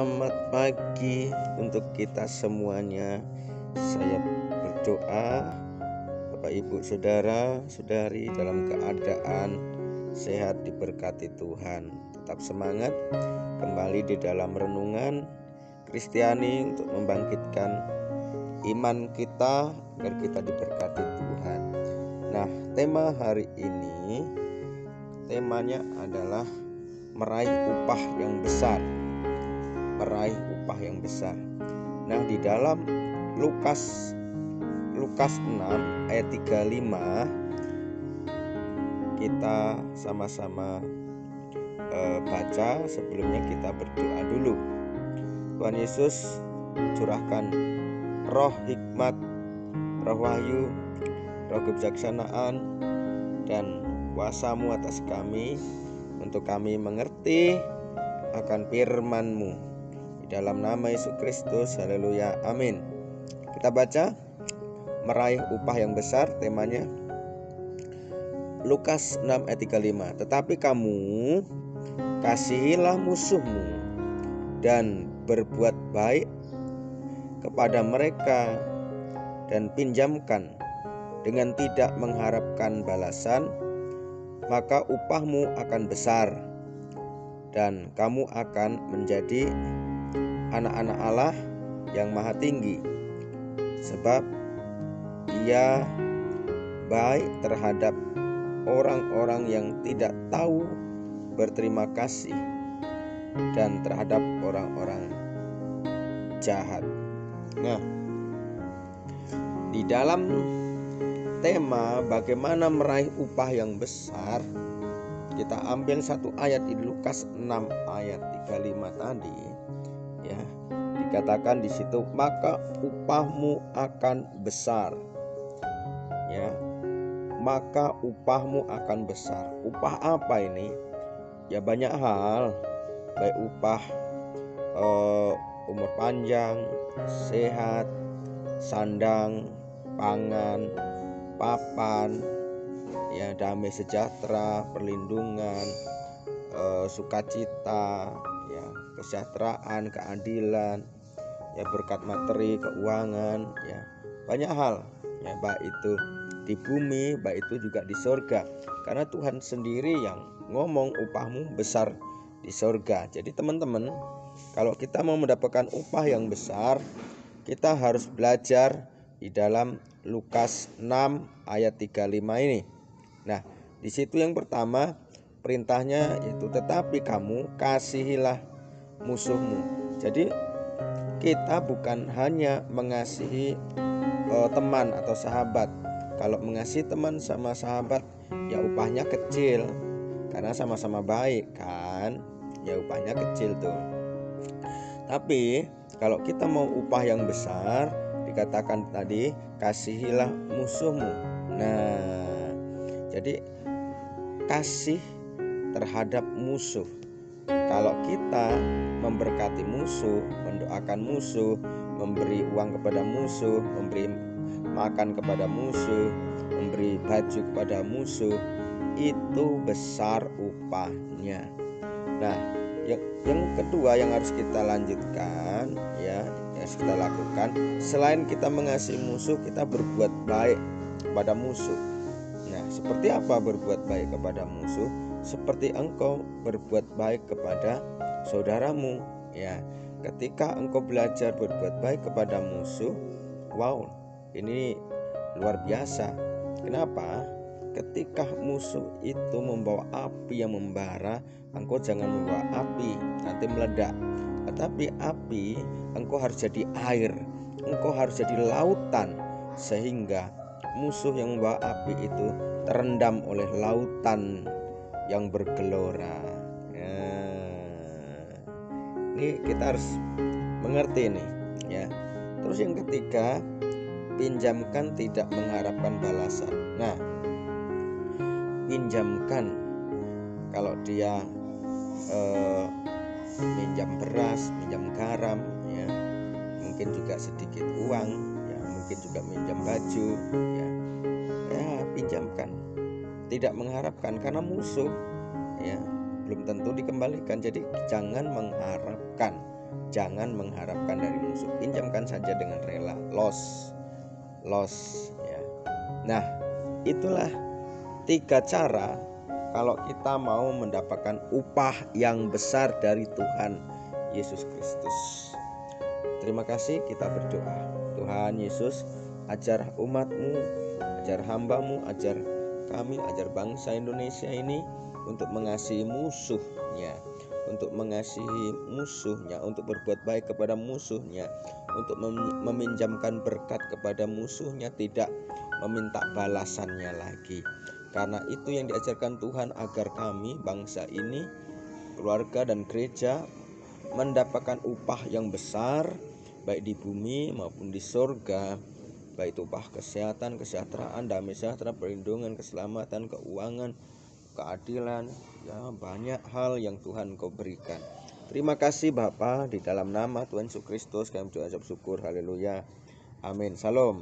Selamat pagi untuk kita semuanya. Saya berdoa Bapak Ibu Saudara Saudari dalam keadaan sehat diberkati Tuhan. Tetap semangat kembali di dalam renungan Kristiani untuk membangkitkan iman kita agar kita diberkati Tuhan. Nah, tema hari ini temanya adalah meraih upah yang besar. Meraih upah yang besar. Nah, di dalam Lukas 6 ayat 35 kita sama-sama baca. Sebelumnya kita berdoa dulu. Tuhan Yesus, curahkan roh hikmat, roh wahyu, roh kebijaksanaan dan kuasa-Mu atas kami, untuk kami mengerti akan firman-Mu. Di dalam nama Yesus Kristus, haleluya, amin. Kita baca meraih upah yang besar, temanya Lukas 6 ayat 35. Tetapi kamu kasihilah musuhmu dan berbuat baik kepada mereka dan pinjamkan dengan tidak mengharapkan balasan, maka upahmu akan besar dan kamu akan menjadi anak-anak Allah yang maha tinggi, sebab Ia baik terhadap orang-orang yang tidak tahu berterima kasih dan terhadap orang-orang jahat. Nah, di dalam tema bagaimana meraih upah yang besar, kita ambil satu ayat di Lukas 6 ayat 35 tadi, ya. Dikatakan di situ, maka upahmu akan besar. Ya. Maka upahmu akan besar. Upah apa ini? Ya banyak hal. Baik upah umur panjang, sehat, sandang, pangan, papan, ya, damai sejahtera, perlindungan, sukacita, ya, kesejahteraan, keadilan, ya, berkat materi, keuangan, ya, banyak hal, ya, baik itu di bumi, baik itu juga di sorga, karena Tuhan sendiri yang ngomong upahmu besar di sorga. Jadi teman-teman, kalau kita mau mendapatkan upah yang besar, kita harus belajar di dalam Lukas 6 ayat 35 ini. Nah, di situ yang pertama perintahnya yaitu tetapi kamu kasihilah musuhmu. Jadi kita bukan hanya mengasihi teman atau sahabat. Kalau mengasihi teman sama sahabat, ya upahnya kecil karena sama-sama baik kan, ya upahnya kecil tuh. Tapi kalau kita mau upah yang besar, dikatakan tadi kasihilah musuhmu. Nah, jadi kasih terhadap musuh. Kalau kita memberkati musuh, mendoakan musuh, memberi uang kepada musuh, memberi makan kepada musuh, memberi baju kepada musuh, itu besar upahnya. Nah, yang kedua yang harus kita lanjutkan, ya, yang harus kita lakukan, selain kita mengasihi musuh, kita berbuat baik kepada musuh. Nah, seperti apa berbuat baik kepada musuh? Seperti engkau berbuat baik kepada saudaramu, ya. Ketika engkau belajar berbuat baik kepada musuh, wow, ini luar biasa. Kenapa? Ketika musuh itu membawa api yang membara, engkau jangan membawa api, nanti meledak. Tetapi api, engkau harus jadi air, engkau harus jadi lautan, sehingga musuh yang membawa api itu terendam oleh lautan yang bergelora. Ini kita harus mengerti nih, ya. Terus yang ketiga, pinjamkan tidak mengharapkan balasan. Nah, pinjamkan, kalau dia pinjam beras, pinjam garam, ya, mungkin juga sedikit uang, ya, mungkin juga pinjam baju, ya, pinjamkan. Tidak mengharapkan, karena musuh, ya, belum tentu dikembalikan. Jadi jangan mengharapkan, Jangan mengharapkan dari musuh, pinjamkan saja dengan rela. Loss ya. Nah, itulah 3 cara kalau kita mau mendapatkan upah yang besar dari Tuhan Yesus Kristus. Terima kasih, kita berdoa. Tuhan Yesus, ajar umat-Mu, ajar hamba-Mu, ajar kami, ajar bangsa Indonesia ini untuk mengasihi musuhnya, untuk berbuat baik kepada musuhnya, untuk meminjamkan berkat kepada musuhnya, tidak meminta balasannya lagi. Karena itu yang diajarkan Tuhan, agar kami bangsa ini, keluarga dan gereja, mendapatkan upah yang besar baik di bumi maupun di surga, baik itu upah kesehatan, kesejahteraan, damai sejahtera, perlindungan, keselamatan, keuangan, keadilan, ya banyak hal yang Tuhan Kau berikan. Terima kasih Bapa, di dalam nama Tuhan Yesus Kristus kami ucap syukur. Haleluya. Amin. Salam.